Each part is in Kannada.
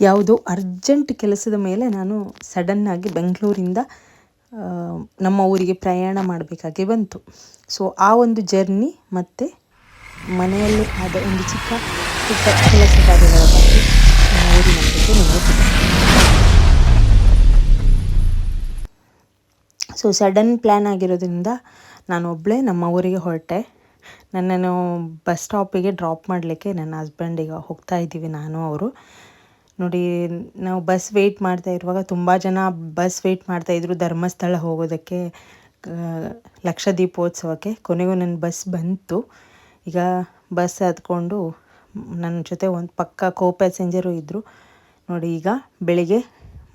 ಯಾವುದೋ ಅರ್ಜೆಂಟ್ ಕೆಲಸದ ಮೇಲೆ ನಾನು ಸಡನ್ನಾಗಿ ಬೆಂಗಳೂರಿಂದ ನಮ್ಮ ಊರಿಗೆ ಪ್ರಯಾಣ ಮಾಡಬೇಕಾಗಿ ಬಂತು. ಸೊ ಆ ಒಂದು ಜರ್ನಿ ಮತ್ತು ಮನೆಯಲ್ಲಿ ಆದ ಒಂದು ಚಿಕ್ಕ ಪುಟ್ಟ ಕೆಲಸ ಕಾರ್ಯಗಳ ಬಗ್ಗೆ ನಮ್ಮ ಊರಿನ ಬಗ್ಗೆ ನಿಮಗೆ ತಿಳಿಸ್ತೀನಿ. ಸೊ ಸಡನ್ ಪ್ಲ್ಯಾನ್ ಆಗಿರೋದ್ರಿಂದ ನಾನು ಒಬ್ಬಳೇ ನಮ್ಮ ಊರಿಗೆ ಹೊರಟೆ. ನನ್ನನ್ನು ಬಸ್ ಸ್ಟಾಪಿಗೆ ಡ್ರಾಪ್ ಮಾಡಲಿಕ್ಕೆ ನನ್ನ ಹಸ್ಬೆಂಡ್ ಈಗ ಹೋಗ್ತಾ ಇದ್ದೀವಿ, ನಾನು ಅವರು. ನೋಡಿ, ನಾವು ಬಸ್ ವೆಯ್ಟ್ ಮಾಡ್ತಾ ಇರುವಾಗ ತುಂಬ ಜನ ಬಸ್ ವೆಯ್ಟ್ ಮಾಡ್ತಾಯಿದ್ರು ಧರ್ಮಸ್ಥಳ ಹೋಗೋದಕ್ಕೆ, ಲಕ್ಷದೀಪೋತ್ಸವಕ್ಕೆ. ಕೊನೆಗೂ ನನ್ನ ಬಸ್ ಬಂತು. ಈಗ ಬಸ್ ಹತ್ಕೊಂಡು ನನ್ನ ಜೊತೆ ಒಂದು ಪಕ್ಕ ಕೋ ಪ್ಯಾಸೆಂಜರು ಇದ್ದರು. ನೋಡಿ, ಈಗ ಬೆಳಿಗ್ಗೆ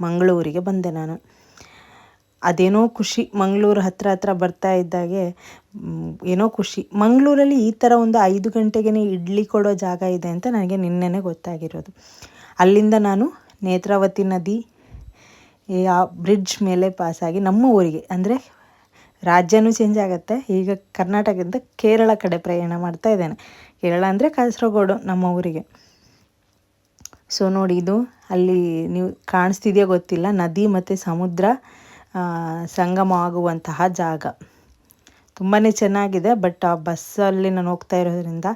ಮಂಗಳೂರಿಗೆ ಬಂದೆ ನಾನು. ಅದೇನೋ ಖುಷಿ, ಮಂಗಳೂರು ಹತ್ರ ಬರ್ತಾ ಇದ್ದಾಗೆ ಏನೋ ಖುಷಿ. ಮಂಗಳೂರಲ್ಲಿ ಈ ಥರ ಒಂದು 5 ಗಂಟೆಗೆ ಇಡ್ಲಿ ಕೊಡೋ ಜಾಗ ಇದೆ ಅಂತ ನನಗೆ ನಿನ್ನೆನೇ ಗೊತ್ತಾಗಿರೋದು. ಅಲ್ಲಿಂದ ನಾನು ನೇತ್ರಾವತಿ ನದಿ ಆ ಬ್ರಿಡ್ಜ್ ಮೇಲೆ ಪಾಸಾಗಿ ನಮ್ಮ ಊರಿಗೆ, ಅಂದರೆ ರಾಜ್ಯನೂ ಚೇಂಜ್ ಆಗುತ್ತೆ. ಈಗ ಕರ್ನಾಟಕದಿಂದ ಕೇರಳ ಕಡೆ ಪ್ರಯಾಣ ಮಾಡ್ತಾ ಇದ್ದೇನೆ. ಕೇರಳ ಅಂದರೆ ಕಾಸರಗೋಡು, ನಮ್ಮ ಊರಿಗೆ. ಸೊ ನೋಡಿ, ಇದು ಅಲ್ಲಿ ನೀವು ಕಾಣಿಸ್ತಿದೆಯೋ ಗೊತ್ತಿಲ್ಲ, ನದಿ ಮತ್ತು ಸಮುದ್ರ ಸಂಗಮ ಆಗುವಂತಹ ಜಾಗ. ತುಂಬಾ ಚೆನ್ನಾಗಿದೆ. ಬಟ್ ಆ ಬಸ್ಸಲ್ಲಿ ನಾನು ಹೋಗ್ತಾ ಇರೋದ್ರಿಂದ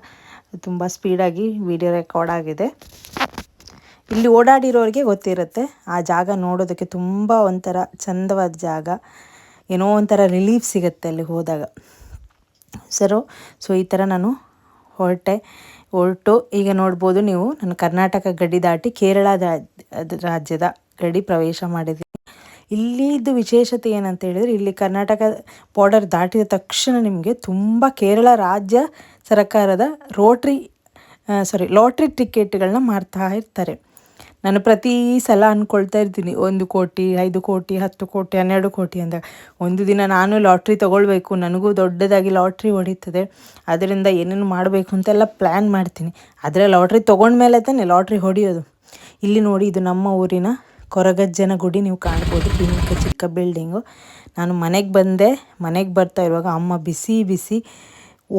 ತುಂಬ ಸ್ಪೀಡಾಗಿ ವಿಡಿಯೋ ರೆಕಾರ್ಡ್ ಆಗಿದೆ. ಇಲ್ಲಿ ಓಡಾಡಿರೋರಿಗೆ ಗೊತ್ತಿರುತ್ತೆ, ಆ ಜಾಗ ನೋಡೋದಕ್ಕೆ ತುಂಬ ಒಂಥರ ಚಂದವಾದ ಜಾಗ. ಏನೋ ಒಂಥರ ರಿಲೀಫ್ ಸಿಗುತ್ತೆ ಅಲ್ಲಿ ಹೋದಾಗ. ಸೊ ಈ ಥರ ನಾನು ಹೊರಟು ಈಗ ನೋಡ್ಬೋದು ನೀವು, ನಾನು ಕರ್ನಾಟಕ ಗಡಿ ದಾಟಿ ಕೇರಳ ರಾಜ್ಯದ ಗಡಿ ಪ್ರವೇಶ ಮಾಡಿದ್ದೀನಿ. ಇಲ್ಲಿದ್ದು ವಿಶೇಷತೆ ಏನಂತ ಹೇಳಿದರೆ, ಇಲ್ಲಿ ಕರ್ನಾಟಕ ಬಾರ್ಡರ್ ದಾಟಿದ ತಕ್ಷಣ ನಿಮಗೆ ತುಂಬ ಕೇರಳ ರಾಜ್ಯ ಸರ್ಕಾರದ ಲಾಟ್ರಿ ಟಿಕೆಟ್ಗಳನ್ನ ಮಾರ್ತಾ ಇರ್ತಾರೆ. ನಾನು ಪ್ರತಿ ಸಲ ಅಂದ್ಕೊಳ್ತಾ ಇರ್ತೀನಿ, 1 ಕೋಟಿ, 5 ಕೋಟಿ, 10 ಕೋಟಿ, 12 ಕೋಟಿ ಅಂತ. ಒಂದು ದಿನ ನಾನು ಲಾಟ್ರಿ ತೊಗೊಳ್ಬೇಕು, ನನಗೂ ದೊಡ್ಡದಾಗಿ ಲಾಟ್ರಿ ಹೊಡೀತದೆ, ಅದರಿಂದ ಏನೇನು ಮಾಡಬೇಕು ಅಂತೆಲ್ಲ ಪ್ಲ್ಯಾನ್ ಮಾಡ್ತೀನಿ. ಆದರೆ ಲಾಟ್ರಿ ತೊಗೊಂಡ್ಮೇಲೆ ತಾನೇ ಲಾಟ್ರಿ ಹೊಡೆಯೋದು. ಇಲ್ಲಿ ನೋಡಿ, ಇದು ನಮ್ಮ ಊರಿನ ಕೊರಗಜ್ಜನ ಗುಡಿ, ನೀವು ಕಾಣ್ಬೋದು, ಚಿಕ್ಕ ಬಿಲ್ಡಿಂಗು. ನಾನು ಮನೆಗೆ ಬಂದೆ. ಮನೆಗೆ ಬರ್ತಾ ಇರುವಾಗ ಅಮ್ಮ ಬಿಸಿ ಬಿಸಿ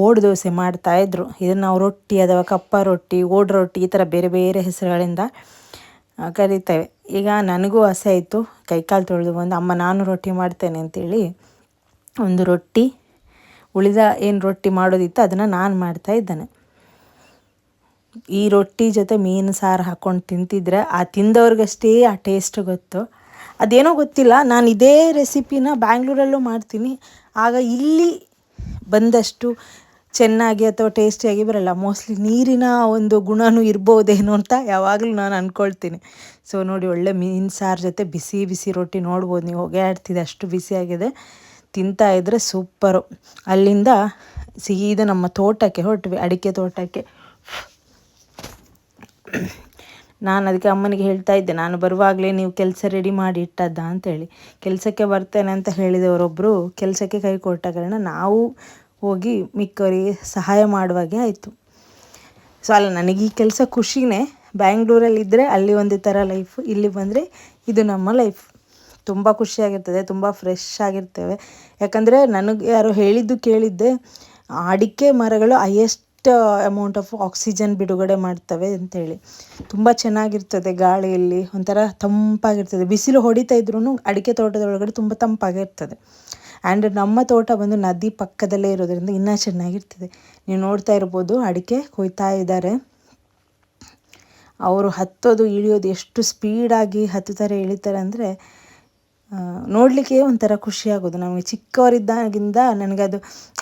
ಓಡ್ ದೋಸೆ ಮಾಡ್ತಾಯಿದ್ರು. ಇದನ್ನು ನಾವು ರೊಟ್ಟಿ ಅಥವಾ ಕಪ್ಪ ರೊಟ್ಟಿ, ಓಡ್ ರೊಟ್ಟಿ, ಈ ಥರ ಬೇರೆ ಬೇರೆ ಹೆಸರುಗಳಿಂದ ಕರಿತೇವೆ. ಈಗ ನನಗೂ ಆಸೆ ಆಯಿತು, ಕೈಕಾಲು ತೊಳೆದು ಬಂದು, ಅಮ್ಮ ನಾನು ರೊಟ್ಟಿ ಮಾಡ್ತೇನೆ ಅಂತೇಳಿ ಒಂದು ರೊಟ್ಟಿ, ಉಳಿದ ಏನು ರೊಟ್ಟಿ ಮಾಡೋದಿತ್ತು ಅದನ್ನು ನಾನು ಮಾಡ್ತಾ ಇದ್ದೇನೆ. ಈ ರೊಟ್ಟಿ ಜೊತೆ ಮೀನು ಸಾರು ಹಾಕ್ಕೊಂಡು ತಿಂತಿದ್ರೆ ಆ ತಿಂದವ್ರಿಗಷ್ಟೇ ಆ ಟೇಸ್ಟ್ ಗೊತ್ತು. ಅದೇನೋ ಗೊತ್ತಿಲ್ಲ, ನಾನು ಇದೇ ರೆಸಿಪಿನ ಬ್ಯಾಂಗ್ಳೂರಲ್ಲೂ ಮಾಡ್ತೀನಿ, ಆಗ ಇಲ್ಲಿ ಬಂದಷ್ಟು ಚೆನ್ನಾಗಿ ಅಥವಾ ಟೇಸ್ಟಿಯಾಗಿ ಬರಲ್ಲ. ಮೋಸ್ಟ್ಲಿ ನೀರಿನ ಒಂದು ಗುಣನೂ ಇರ್ಬೋದೇನೋ ಅಂತ ಯಾವಾಗಲೂ ನಾನು ಅಂದ್ಕೊಳ್ತೀನಿ. ಸೊ ನೋಡಿ, ಒಳ್ಳೆ ಮೀನು ಸಾರು ಜೊತೆ ಬಿಸಿ ಬಿಸಿ ರೊಟ್ಟಿ ನೋಡ್ಬೋದು ನೀವು, ಹೊಗೆ ಆಡ್ತಿದೆ, ಅಷ್ಟು ಬಿಸಿಯಾಗಿದೆ. ತಿಂತಾಯಿದ್ರೆ ಸೂಪರು. ಅಲ್ಲಿಂದ ಸೀದಾ ನಮ್ಮ ತೋಟಕ್ಕೆ ಹೊರಟ್ವಿ, ಅಡಿಕೆ ತೋಟಕ್ಕೆ. ನಾನು ಅದಕ್ಕೆ ಅಮ್ಮನಿಗೆ ಹೇಳ್ತಾ ಇದ್ದೆ, ನಾನು ಬರುವಾಗಲೇ ನೀವು ಕೆಲಸ ರೆಡಿ ಮಾಡಿ ಇಟ್ಟದ್ದ ಅಂತೇಳಿ. ಕೆಲಸಕ್ಕೆ ಬರ್ತೇನೆ ಅಂತ ಹೇಳಿದವರೊಬ್ಬರು ಕೆಲಸಕ್ಕೆ ಕೈ ಕೊಟ್ಟ ಕಾರಣ ನಾವು ಹೋಗಿ ಮಿಕ್ಕವರಿಗೆ ಸಹಾಯ ಮಾಡುವಾಗೆ ಆಯಿತು. ಸೊ ಅಲ್ಲ, ನನಗೆ ಈ ಕೆಲಸ ಖುಷಿನೇ. ಬ್ಯಾಂಗ್ಳೂರಲ್ಲಿದ್ದರೆ ಅಲ್ಲಿ ಒಂದೇ ಥರ ಲೈಫು, ಇಲ್ಲಿ ಬಂದರೆ ಇದು ನಮ್ಮ ಲೈಫ್. ತುಂಬ ಖುಷಿಯಾಗಿರ್ತದೆ, ತುಂಬ ಫ್ರೆಶ್ ಆಗಿರ್ತೇವೆ. ಯಾಕಂದರೆ ನನಗೆ ಯಾರೋ ಕೇಳಿದ್ದೆ, ಅಡಿಕೆ ಮರಗಳು ಹೈಯೆಸ್ಟ್ ಅಮೌಂಟ್ ಆಫ್ ಆಕ್ಸಿಜನ್ ಬಿಡುಗಡೆ ಮಾಡ್ತವೆ ಅಂತೇಳಿ. ತುಂಬ ಚೆನ್ನಾಗಿರ್ತದೆ, ಗಾಳಿಯಲ್ಲಿ ಒಂಥರ ತಂಪಾಗಿರ್ತದೆ. ಬಿಸಿಲು ಹೊಡಿತಾ ಇದ್ರೂ ಅಡಿಕೆ ತೋಟದೊಳಗಡೆ ತುಂಬ ತಂಪಾಗಿರ್ತದೆ. ಆ್ಯಂಡ್ ನಮ್ಮ ತೋಟ ಬಂದು ನದಿ ಪಕ್ಕದಲ್ಲೇ ಇರೋದ್ರಿಂದ ಇನ್ನೂ ಚೆನ್ನಾಗಿರ್ತದೆ. ನೀವು ನೋಡ್ತಾ ಇರ್ಬೋದು, ಅಡಿಕೆ ಕೊಯ್ತಾ ಇದ್ದಾರೆ. ಅವರು ಹತ್ತೋದು ಇಳಿಯೋದು ಎಷ್ಟು ಸ್ಪೀಡಾಗಿ ಹತ್ತುತ್ತಾರೆ, ಇಳಿತಾರೆ ಅಂದರೆ ನೋಡಲಿಕ್ಕೆ ಒಂಥರ ಖುಷಿಯಾಗೋದು. ನಮಗೆ ಚಿಕ್ಕವರಿದ್ದಾಗಿಂದ ನನಗದು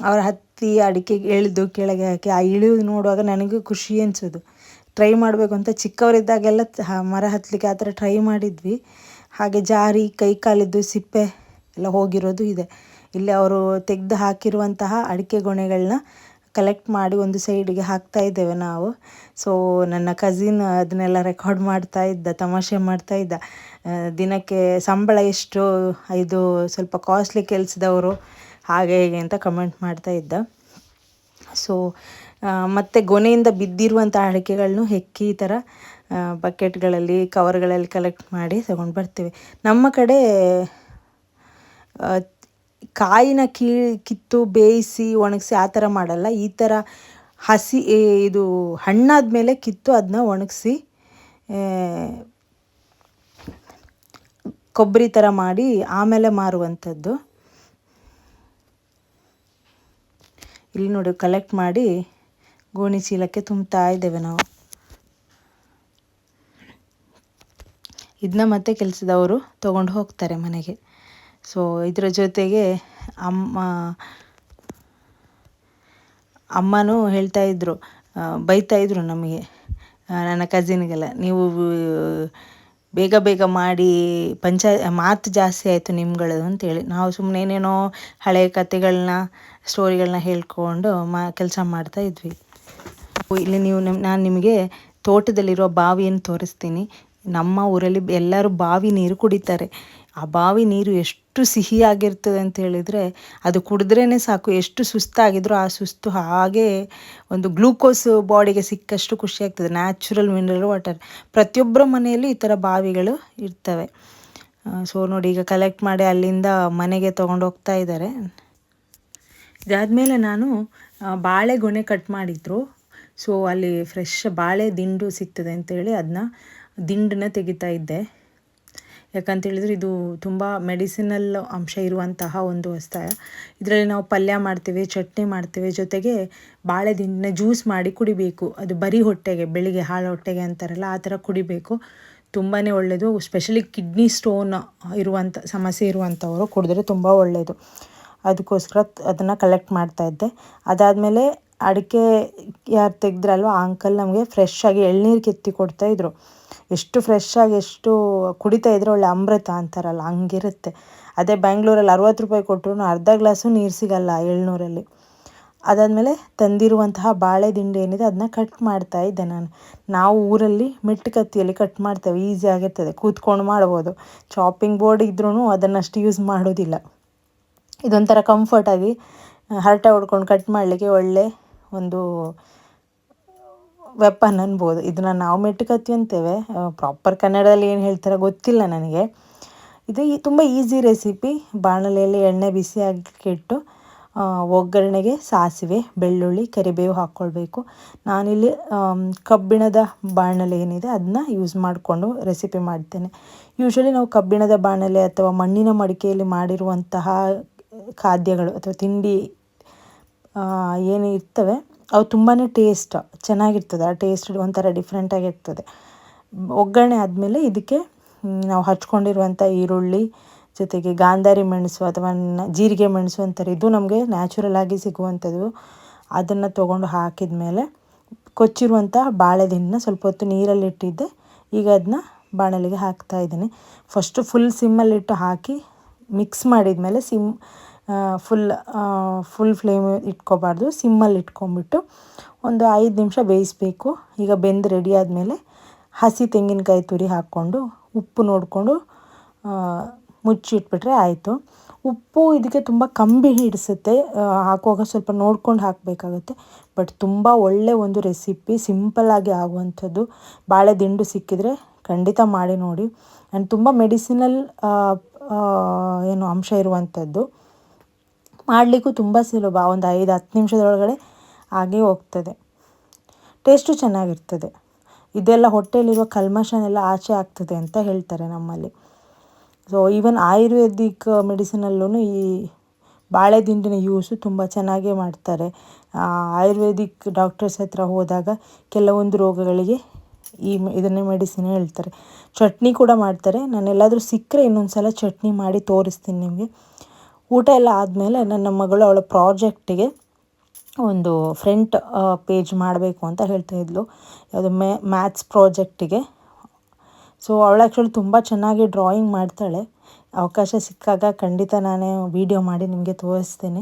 ಅವ್ರು ಹತ್ತಿ ಅಡಿಕೆ ಎಳೆದು ಕೆಳಗೆ ಹಾಕಿ ಆ ಇಳಿಯೋದು ನೋಡುವಾಗ ನನಗೂ ಖುಷಿ ಅನಿಸೋದು. ಟ್ರೈ ಮಾಡಬೇಕು ಅಂತ ಚಿಕ್ಕವರಿದ್ದಾಗೆಲ್ಲ ಮರ ಹತ್ತಲಿಕ್ಕೆ ಆ ಥರ ಟ್ರೈ ಮಾಡಿದ್ವಿ. ಹಾಗೆ ಜಾರಿ ಕೈ ಕಾಲಿದ್ದು ಸಿಪ್ಪೆ ಎಲ್ಲ ಹೋಗಿರೋದು ಇದೆ. ಇಲ್ಲಿ ಅವರು ತೆಗೆದು ಹಾಕಿರುವಂತಹ ಅಡಿಕೆ ಗೊನೆಗಳನ್ನ ಕಲೆಕ್ಟ್ ಮಾಡಿ ಒಂದು ಸೈಡಿಗೆ ಹಾಕ್ತಾ ಇದ್ದೇವೆ ನಾವು. ಸೊ ನನ್ನ ಕಸಿನ್ ಅದನ್ನೆಲ್ಲ ರೆಕಾರ್ಡ್ ಮಾಡ್ತಾ ಇದ್ದ, ತಮಾಷೆ ಮಾಡ್ತಾ ಇದ್ದ. ದಿನಕ್ಕೆ ಸಂಬಳ ಎಷ್ಟು, ಇದು ಸ್ವಲ್ಪ ಕಾಸ್ಟ್ಲಿ ಕೆಲಸದವರು, ಹಾಗೆ ಹೇಗೆ ಅಂತ ಕಮೆಂಟ್ ಮಾಡ್ತಾ ಇದ್ದ. ಸೊ ಮತ್ತು ಗೊನೆಯಿಂದ ಬಿದ್ದಿರುವಂಥ ಅಡಿಕೆಗಳನ್ನು ಹೆಕ್ಕಿ ಈ ಥರ ಬಕೆಟ್ಗಳಲ್ಲಿ, ಕವರ್ಗಳಲ್ಲಿ ಕಲೆಕ್ಟ್ ಮಾಡಿ ತಗೊಂಡು ಬರ್ತೇವೆ. ನಮ್ಮ ಕಡೆ ಕಾಯಿನ ಕಿತ್ತು ಬೇಯಿಸಿ ಒಣಗಿಸಿ ಆ ಥರ ಮಾಡಲ್ಲ. ಈ ಥರ ಇದು ಹಣ್ಣಾದ ಮೇಲೆ ಕಿತ್ತು ಅದನ್ನ ಒಣಗಿಸಿ ಕೊಬ್ಬರಿ ಥರ ಮಾಡಿ ಆಮೇಲೆ ಮಾರುವಂಥದ್ದು. ಇಲ್ಲಿ ನೋಡಿ ಕಲೆಕ್ಟ್ ಮಾಡಿ ಗೋಣಿ ಚೀಲಕ್ಕೆ ತುಂಬ್ತಾ ಇದ್ದೇವೆ ನಾವು. ಇದನ್ನ ಮತ್ತೆ ಕೆಲಸದವರು ತೊಗೊಂಡು ಹೋಗ್ತಾರೆ ಮನೆಗೆ. ಸೊ ಇದರ ಜೊತೆಗೆ ಅಮ್ಮನೂ ಹೇಳ್ತಾಯಿದ್ರು, ಬೈತಾಯಿದ್ರು ನಮಗೆ, ನನ್ನ ಕಸಿನ್ಗೆಲ್ಲ, ನೀವು ಬೇಗ ಬೇಗ ಮಾಡಿ ಮಾತು ಜಾಸ್ತಿ ಆಯಿತು ನಿಮ್ಗಳದು ಅಂತೇಳಿ. ನಾವು ಸುಮ್ಮನೆ ಏನೇನೋ ಹಳೆಯ ಕತೆಗಳನ್ನ ಸ್ಟೋರಿಗಳನ್ನ ಹೇಳ್ಕೊಂಡು ಕೆಲಸ ಮಾಡ್ತಾಯಿದ್ವಿ. ಇಲ್ಲಿ ನಾನು ನಿಮಗೆ ತೋಟದಲ್ಲಿರೋ ಬಾವಿಯನ್ನು ತೋರಿಸ್ತೀನಿ. ನಮ್ಮ ಊರಲ್ಲಿ ಎಲ್ಲರೂ ಬಾವಿ ನೀರು ಕುಡಿತಾರೆ. ಆ ಬಾವಿ ನೀರು ಎಷ್ಟು ಸಿಹಿಯಾಗಿರ್ತದೆ ಅಂತ ಹೇಳಿದರೆ, ಅದು ಕುಡಿದ್ರೇ ಸಾಕು, ಎಷ್ಟು ಸುಸ್ತಾಗಿದ್ರೂ ಆ ಸುಸ್ತು ಹಾಗೇ ಒಂದು ಗ್ಲೂಕೋಸ್ ಬಾಡಿಗೆ ಸಿಕ್ಕಷ್ಟು ಖುಷಿಯಾಗ್ತದೆ. Natural mineral water. ಪ್ರತಿಯೊಬ್ಬರ ಮನೆಯಲ್ಲೂ ಈ ಥರ ಬಾವಿಗಳು ಇರ್ತವೆ. ಸೊ ನೋಡಿ, ಈಗ ಕಲೆಕ್ಟ್ ಮಾಡಿ ಅಲ್ಲಿಂದ ಮನೆಗೆ ತೊಗೊಂಡು ಹೋಗ್ತಾ ಇದ್ದಾರೆ. ಇದಾದಮೇಲೆ ನಾನು ಬಾಳೆಗೊನೆ ಕಟ್ ಮಾಡಿದ್ರು. ಸೊ ಅಲ್ಲಿ ಫ್ರೆಶ್ ಬಾಳೆ ದಿಂಡು ಸಿಗ್ತದೆ ಅಂತೇಳಿ ಅದನ್ನ ದಿಂಡನ್ನ ತೆಗಿತಾ ಇದ್ದೆ. ಯಾಕಂತೇಳಿದರೆ ಇದು ತುಂಬ ಮೆಡಿಸಿನಲ್ ಅಂಶ ಇರುವಂತಹ ಒಂದು ವಸ್ತು. ಇದರಲ್ಲಿ ನಾವು ಪಲ್ಯ ಮಾಡ್ತೇವೆ, ಚಟ್ನಿ ಮಾಡ್ತೇವೆ, ಜೊತೆಗೆ ಬಾಳೆ ದಿಂಡನ್ನ ಜ್ಯೂಸ್ ಮಾಡಿ ಕುಡಿಬೇಕು. ಅದು ಬರೀ ಹೊಟ್ಟೆಗೆ, ಬೆಳಿಗ್ಗೆ ಹಾಳು ಹೊಟ್ಟೆಗೆ ಅಂತಾರಲ್ಲ, ಆ ಥರ ಕುಡಿಬೇಕು. ತುಂಬಾ ಒಳ್ಳೆಯದು. ಸ್ಪೆಷಲಿ ಕಿಡ್ನಿ ಸ್ಟೋನ್ ಸಮಸ್ಯೆ ಇರುವಂಥವರು ಕುಡಿದ್ರೆ ತುಂಬ ಒಳ್ಳೆಯದು. ಅದಕ್ಕೋಸ್ಕರ ಅದನ್ನು ಕಲೆಕ್ಟ್ ಮಾಡ್ತಾಯಿದ್ದೆ. ಅದಾದಮೇಲೆ ಅಡಿಕೆ ಯಾರು ತೆಗೆದ್ರಲ್ವ ಆ ಅಂಕಲ್ ನಮಗೆ ಫ್ರೆಶ್ಶಾಗಿ ಎಳ್ನೀರು ಕೆತ್ತಿ ಕೊಡ್ತಾಯಿದ್ರು. ಎಷ್ಟು ಫ್ರೆಶ್ಶಾಗಿ ಎಷ್ಟು ಕುಡಿತಾಯಿದ್ರು, ಒಳ್ಳೆ ಅಮೃತ ಅಂತಾರಲ್ಲ ಹಂಗಿರುತ್ತೆ. ಅದೇ ಬ್ಯಾಂಗ್ಳೂರಲ್ಲಿ 60 ರೂಪಾಯಿ ಕೊಟ್ಟರು ಅರ್ಧ ಗ್ಲಾಸು ನೀರು ಸಿಗಲ್ಲ ಎಳ್ನೂರಲ್ಲಿ. ಅದಾದಮೇಲೆ ತಂದಿರುವಂತಹ ಬಾಳೆ ದಿಂಡು ಏನಿದೆ ಅದನ್ನ ಕಟ್ ಮಾಡ್ತಾ ಇದ್ದೆ ನಾನು. ನಾವು ಊರಲ್ಲಿ ಮೆಟ್ಟು ಕತ್ತಿಯಲ್ಲಿ ಕಟ್ ಮಾಡ್ತೇವೆ, ಈಸಿ ಆಗಿರ್ತದೆ, ಕೂತ್ಕೊಂಡು ಮಾಡ್ಬೋದು. ಚಾಪಿಂಗ್ ಬೋರ್ಡ್ ಇದ್ರೂ ಅದನ್ನಷ್ಟು ಯೂಸ್ ಮಾಡೋದಿಲ್ಲ. ಇದೊಂಥರ ಕಂಫರ್ಟಾಗಿ ಹರಟೆ ಹೊಡ್ಕೊಂಡು ಕಟ್ ಮಾಡಲಿಕ್ಕೆ ಒಳ್ಳೆ ಒಂದು ವೆಪನ್ ಅನ್ಬೋದು. ಇದನ್ನು ನಾವು ಮೆಟ್ಟು ಕತ್ತಿ ಅಂತೇವೆ, ಪ್ರಾಪರ್ ಕನ್ನಡದಲ್ಲಿ ಏನು ಹೇಳ್ತಾರೆ ಗೊತ್ತಿಲ್ಲ ನನಗೆ. ಇದು ತುಂಬ ಈಸಿ ರೆಸಿಪಿ. ಬಾಣಲೆಯಲ್ಲಿ ಎಣ್ಣೆ ಬಿಸಿ ಇಟ್ಟು ಒಗ್ಗರಣೆಗೆ ಸಾಸಿವೆ, ಬೆಳ್ಳುಳ್ಳಿ, ಕರಿಬೇವು ಹಾಕ್ಕೊಳ್ಬೇಕು. ನಾನಿಲ್ಲಿ ಕಬ್ಬಿಣದ ಬಾಣಲೆ ಏನಿದೆ ಅದನ್ನ ಯೂಸ್ ಮಾಡಿಕೊಂಡು ರೆಸಿಪಿ ಮಾಡ್ತೇನೆ. ಯೂಶ್ವಲಿ ನಾವು ಕಬ್ಬಿಣದ ಬಾಣಲೆ ಅಥವಾ ಮಣ್ಣಿನ ಮಡಿಕೆಯಲ್ಲಿ ಮಾಡಿರುವಂತಹ ಖಾದ್ಯಗಳು ಅಥವಾ ತಿಂಡಿ ಏನು ಇರ್ತವೆ ಅವು ತುಂಬಾ ಚೆನ್ನಾಗಿರ್ತದೆ. ಆ ಟೇಸ್ಟ್ ಒಂಥರ ಡಿಫ್ರೆಂಟಾಗಿರ್ತದೆ. ಒಗ್ಗರಣೆ ಆದಮೇಲೆ ಇದಕ್ಕೆ ನಾವು ಹಚ್ಕೊಂಡಿರುವಂಥ ಈರುಳ್ಳಿ, ಜೊತೆಗೆ ಗಾಂಧಾರಿ ಮೆಣಸು ಅಥವಾ ಜೀರಿಗೆ ಮೆಣಸು ಅಂತಾರೆ, ಇದು ನಮಗೆ ನ್ಯಾಚುರಲ್ ಆಗಿ ಸಿಗುವಂಥದ್ದು. ಅದನ್ನು ತೊಗೊಂಡು ಹಾಕಿದ ಮೇಲೆ ಕೊಚ್ಚಿರುವಂಥ ಬಾಳೆದಿಂಡನ್ನ ಸ್ವಲ್ಪ ಹೊತ್ತು ನೀರಲ್ಲಿ ಇಟ್ಟಿದ್ದೆ. ಈಗ ಅದನ್ನ ಬಾಣಲೆಗೆ ಹಾಕ್ತಾ ಇದ್ದೀನಿ. ಫಸ್ಟು ಫುಲ್ ಸಿಮ್ಮಲ್ಲಿಟ್ಟು ಹಾಕಿ ಮಿಕ್ಸ್ ಮಾಡಿದ ಮೇಲೆ ಫುಲ್ ಫ್ಲೇಮ್ ಇಟ್ಕೋಬಾರ್ದು, ಸಿಮ್ಮಲ್ಲಿ ಇಟ್ಕೊಂಡ್ಬಿಟ್ಟು ಒಂದು 5 ನಿಮಿಷ ಬೇಯಿಸಬೇಕು. ಈಗ ಬೆಂದು ರೆಡಿ ಆದಮೇಲೆ ಹಸಿ ತೆಂಗಿನಕಾಯಿ ತುರಿ ಹಾಕ್ಕೊಂಡು ಉಪ್ಪು ನೋಡಿಕೊಂಡು ಮುಚ್ಚಿಟ್ಬಿಟ್ರೆ ಆಯಿತು. ಉಪ್ಪು ಇದಕ್ಕೆ ತುಂಬ ಕಂಬಿ ಹಿಡಿಸುತ್ತೆ, ಹಾಕುವಾಗ ಸ್ವಲ್ಪ ನೋಡ್ಕೊಂಡು ಹಾಕಬೇಕಾಗುತ್ತೆ. ಬಟ್ ತುಂಬ ಒಳ್ಳೆಯ ಒಂದು ರೆಸಿಪಿ, ಸಿಂಪಲ್ಲಾಗಿ ಆಗುವಂಥದ್ದು. ಬಾಳೆ ದಿಂಡು ಸಿಕ್ಕಿದರೆ ಖಂಡಿತ ಮಾಡಿ ನೋಡಿ. ಆ್ಯಂಡ್ ತುಂಬ ಮೆಡಿಸಿನಲ್ ಅಂಶ ಇರುವಂಥದ್ದು. ಮಾಡಲಿಕ್ಕೂ ತುಂಬ ಸುಲಭ, ಒಂದು 5-10 ನಿಮಿಷದೊಳಗಡೆ ಆಗೇ ಹೋಗ್ತದೆ. ಟೇಸ್ಟು ಚೆನ್ನಾಗಿರ್ತದೆ. ಇದೆಲ್ಲ ಹೊಟ್ಟೆಯಲ್ಲಿರುವ ಕಲ್ಮಶನೆಲ್ಲ ಆಚೆ ಆಗ್ತದೆ ಅಂತ ಹೇಳ್ತಾರೆ ನಮ್ಮಲ್ಲಿ. ಸೊ ಈವನ್ ಆಯುರ್ವೇದಿಕ್ ಮೆಡಿಸಿನಲ್ಲೂ ಈ ಬಾಳೆ ದಿಂಡಿನ ಯೂಸು ತುಂಬ ಚೆನ್ನಾಗೇ ಮಾಡ್ತಾರೆ. ಆಯುರ್ವೇದಿಕ್ ಡಾಕ್ಟರ್ಸ್ ಹತ್ರ ಹೋದಾಗ ಕೆಲವೊಂದು ರೋಗಗಳಿಗೆ ಇದನ್ನೇ ಮೆಡಿಸಿನ್ ಹೇಳ್ತಾರೆ. ಚಟ್ನಿ ಕೂಡ ಮಾಡ್ತಾರೆ. ನಾನೆಲ್ಲಾದರೂ ಸಿಕ್ಕರೆ ಇನ್ನೊಂದು ಸಲ ಚಟ್ನಿ ಮಾಡಿ ತೋರಿಸ್ತೀನಿ ನಿಮಗೆ. ಊಟ ಎಲ್ಲ ಆದಮೇಲೆ ನನ್ನ ಮಗಳು ಅವಳ ಪ್ರಾಜೆಕ್ಟಿಗೆ ಒಂದು ಫ್ರಂಟ್ ಪೇಜ್ ಮಾಡಬೇಕು ಅಂತ ಹೇಳ್ತಾಯಿದ್ಲು, ಯಾವುದು ಮ್ಯಾಥ್ಸ್ ಪ್ರಾಜೆಕ್ಟಿಗೆ. ಸೊ ಅವಳು ಆ್ಯಕ್ಚುಲಿ ತುಂಬ ಚೆನ್ನಾಗಿ ಡ್ರಾಯಿಂಗ್ ಮಾಡ್ತಾಳೆ. ಅವಕಾಶ ಸಿಕ್ಕಾಗ ಖಂಡಿತ ನಾನೇ ವಿಡಿಯೋ ಮಾಡಿ ನಿಮಗೆ ತೋರಿಸ್ತೇನೆ.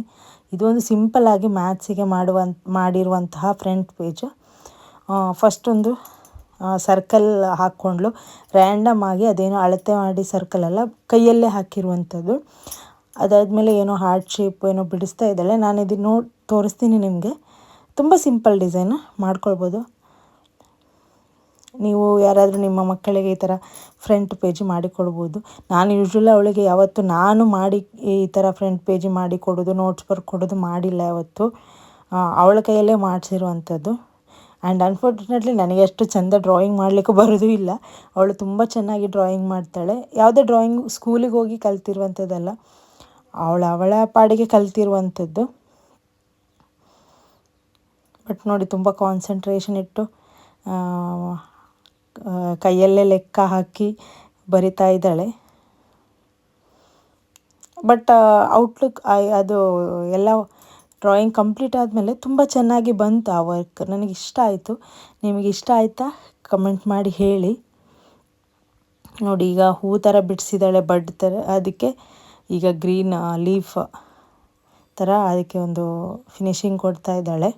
ಇದೊಂದು ಸಿಂಪಲ್ಲಾಗಿ ಮ್ಯಾಥ್ಸಿಗೆ ಮಾಡಿರುವಂತಹ ಫ್ರಂಟ್ ಪೇಜ್. ಫಸ್ಟ್ ಒಂದು ಸರ್ಕಲ್ ಹಾಕ್ಕೊಂಡ್ಲು, ರ್ಯಾಂಡಮ್ ಆಗಿ ಅದೇನೋ ಅಳತೆ ಮಾಡಿ ಸರ್ಕಲೆಲ್ಲ ಕೈಯಲ್ಲೇ ಹಾಕಿರುವಂಥದ್ದು. ಅದಾದಮೇಲೆ ಏನೋ ಹಾರ್ಟ್ ಶೇಪ್ ಏನೋ ಬಿಡಿಸ್ತಾ ಇದ್ದಾಳೆ. ನಾನು ಇದನ್ನು ತೋರಿಸ್ತೀನಿ ನಿಮಗೆ. ತುಂಬ ಸಿಂಪಲ್ ಡಿಸೈನ್ ಮಾಡ್ಕೊಳ್ಬೋದು. ನೀವು ಯಾರಾದರೂ ನಿಮ್ಮ ಮಕ್ಕಳಿಗೆ ಈ ಥರ ಫ್ರಂಟ್ ಪೇಜ್ ಮಾಡಿಕೊಡ್ಬೋದು. ನಾನು ಯೂಶ್ವಲಿ ಅವಳಿಗೆ ಯಾವತ್ತು ನಾನು ಮಾಡಿ ಈ ಥರ ಫ್ರಂಟ್ ಪೇಜ್ ಮಾಡಿ ಕೊಡೋದು, ನೋಟ್ಸ್ ಬರ್ಕೊಡೋದು ಮಾಡಿಲ್ಲ ಯಾವತ್ತು. ಅವಳ ಕೈಯಲ್ಲೇ ಮಾಡಿಸಿರುವಂಥದ್ದು. ಆ್ಯಂಡ್ ಅನ್ಫಾರ್ಚುನೇಟ್ಲಿ ನನಗೆ ಅಷ್ಟು ಚೆಂದ ಡ್ರಾಯಿಂಗ್ ಮಾಡಲಿಕ್ಕೂ ಬರೋದು ಇಲ್ಲ. ಅವಳು ತುಂಬ ಚೆನ್ನಾಗಿ ಡ್ರಾಯಿಂಗ್ ಮಾಡ್ತಾಳೆ. ಯಾವುದೇ ಡ್ರಾಯಿಂಗ್ ಸ್ಕೂಲಿಗೆ ಹೋಗಿ ಕಲ್ತಿರುವಂಥದ್ದಲ್ಲ, ಅವಳ ಪಾಡಿಗೆ ಕಲ್ತಿರುವಂಥದ್ದು. ಬಟ್ ನೋಡಿ ತುಂಬ ಕಾನ್ಸಂಟ್ರೇಷನ್ ಇಟ್ಟು ಕೈಯಲ್ಲೇ ಲೆಕ್ಕ ಹಾಕಿ ಬರಿತಾ ಇದ್ದಾಳೆ. ಬಟ್ ಔಟ್ಲುಕ್ ಅದು ಎಲ್ಲ ಡ್ರಾಯಿಂಗ್ ಕಂಪ್ಲೀಟ್ ಆದಮೇಲೆ ತುಂಬ ಚೆನ್ನಾಗಿ ಬಂತು ಆ ವರ್ಕ್. ನನಗೆ ಇಷ್ಟ ಆಯಿತು. ನಿಮಗೆ ಇಷ್ಟ ಆಯಿತಾ ಕಮೆಂಟ್ ಮಾಡಿ ಹೇಳಿ. ನೋಡಿ ಈಗ ಹೂ ಥರ ಬಿಡಿಸಿದ್ದಾಳೆ, ಬಡ್ ಥರ. ಅದಕ್ಕೆ ಈಗ ಗ್ರೀನ್ ಲೀಫ್ ಥರ ಅದಕ್ಕೆ ಒಂದು ಫಿನಿಶಿಂಗ್ ಕೊಡ್ತಾ ಇದ್ದಾಳೆ.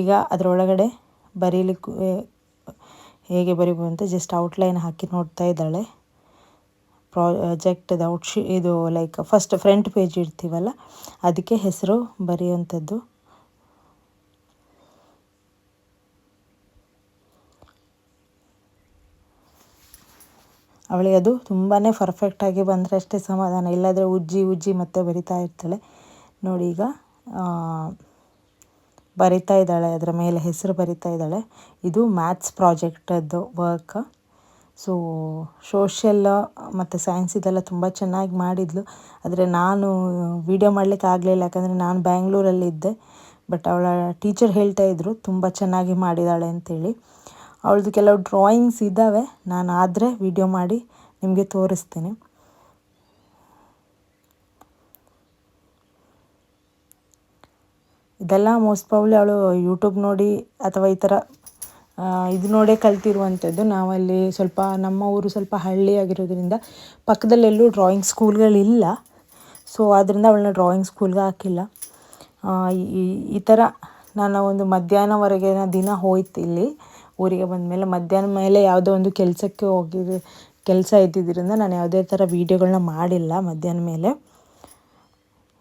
ಈಗ ಅದರೊಳಗಡೆ ಬರೀಲಿಕ್ಕೆ ಹೇಗೆ ಬರಿಬೋದು ಅಂತ ಜಸ್ಟ್ ಔಟ್ಲೈನ್ ಹಾಕಿ ನೋಡ್ತಾ ಇದ್ದಾಳೆ. ಪ್ರಾಜೆಕ್ಟದ ಇದು ಲೈಕ್ ಫಸ್ಟ್ ಫ್ರಂಟ್ ಪೇಜ್ ಇಡ್ತೀವಲ್ಲ, ಅದಕ್ಕೆ ಹೆಸರು ಬರೆಯುವಂಥದ್ದು. ಅವಳಿಗೆ ಅದು ತುಂಬಾ ಪರ್ಫೆಕ್ಟಾಗಿ ಬಂದರೆ ಅಷ್ಟೇ ಸಮಾಧಾನ, ಇಲ್ಲಾಂದರೆ ಉಜ್ಜಿ ಮತ್ತೆ ಬರಿತಾ ಇರ್ತಾಳೆ. ನೋಡಿ ಈಗ ಬರಿತಾ ಇದ್ದಾಳೆ, ಅದರ ಮೇಲೆ ಹೆಸರು ಬರಿತಾ ಇದ್ದಾಳೆ. ಇದು ಮ್ಯಾಥ್ಸ್ ಪ್ರಾಜೆಕ್ಟದ್ದು ವರ್ಕ್. ಸೊ ಸೋಷಿಯಲ್ ಮತ್ತು ಸೈನ್ಸ್ ಇದೆಲ್ಲ ತುಂಬ ಚೆನ್ನಾಗಿ ಮಾಡಿದ್ಲು. ಆದರೆ ನಾನು ವಿಡಿಯೋ ಮಾಡಲಿಕ್ಕೆ ಆಗಲಿಲ್ಲ, ಯಾಕಂದರೆ ನಾನು ಬ್ಯಾಂಗ್ಳೂರಲ್ಲಿದ್ದೆ. ಬಟ್ ಅವಳ ಟೀಚರ್ ಹೇಳ್ತಾಯಿದ್ರು ತುಂಬ ಚೆನ್ನಾಗಿ ಮಾಡಿದ್ದಾಳೆ ಅಂತೇಳಿ. ಅವಳದು ಕೆಲವು ಡ್ರಾಯಿಂಗ್ಸ್ ಇದ್ದಾವೆ, ನಾನು ಆದರೆ ವಿಡಿಯೋ ಮಾಡಿ ನಿಮಗೆ ತೋರಿಸ್ತೀನಿ. ಇದೆಲ್ಲ ಮೋಸ್ಟ್ ಪ್ರಾಬ್ಲಿ ಅವಳು ಯೂಟ್ಯೂಬ್ ನೋಡಿ ಅಥವಾ ಈ ಥರ ಇದು ನೋಡೇ ಕಲ್ತಿರುವಂಥದ್ದು. ನಾವಲ್ಲಿ ಸ್ವಲ್ಪ ನಮ್ಮ ಊರು ಸ್ವಲ್ಪ ಹಳ್ಳಿಯಾಗಿರೋದ್ರಿಂದ ಪಕ್ಕದಲ್ಲೆಲ್ಲೂ ಡ್ರಾಯಿಂಗ್ ಸ್ಕೂಲ್ಗಳಿಲ್ಲ. ಸೊ ಆದ್ದರಿಂದ ಅವಳನ್ನ ಡ್ರಾಯಿಂಗ್ ಸ್ಕೂಲ್ಗೆ ಹಾಕಿಲ್ಲ. ಈ ಥರ ನಾನು ಒಂದು ಮಧ್ಯಾಹ್ನವರೆಗೆ ದಿನ ಹೋಯ್ತು ಇಲ್ಲಿ ಊರಿಗೆ ಬಂದಮೇಲೆ. ಮಧ್ಯಾಹ್ನ ಮೇಲೆ ಯಾವುದೋ ಒಂದು ಕೆಲಸ ಇದ್ದಿದ್ದರಿಂದ ನಾನು ಯಾವುದೇ ಥರ ವೀಡಿಯೋಗಳನ್ನ ಮಾಡಿಲ್ಲ ಮಧ್ಯಾಹ್ನ ಮೇಲೆ.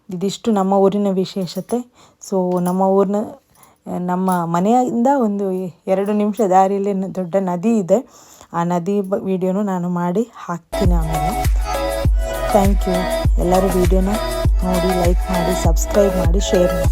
ಇದಿಷ್ಟು ನಮ್ಮ ಊರಿನ ವಿಶೇಷತೆ. ಸೊ ನಮ್ಮ ಮನೆಯಿಂದ ಒಂದು 2 ನಿಮಿಷ ದಾರಿಯಲ್ಲಿ ದೊಡ್ಡ ನದಿ ಇದೆ. ಆ ನದಿ ವಿಡಿಯೋನು ನಾನು ಮಾಡಿ ಹಾಕ್ತೀನಿ ಆಮೇಲೆ. Thank you. ಎಲ್ಲರೂ ವಿಡಿಯೋನ ನೋಡಿ ಲೈಕ್ ಮಾಡಿ, ಸಬ್ಸ್ಕ್ರೈಬ್ ಮಾಡಿ, ಶೇರ್ ಮಾಡಿ.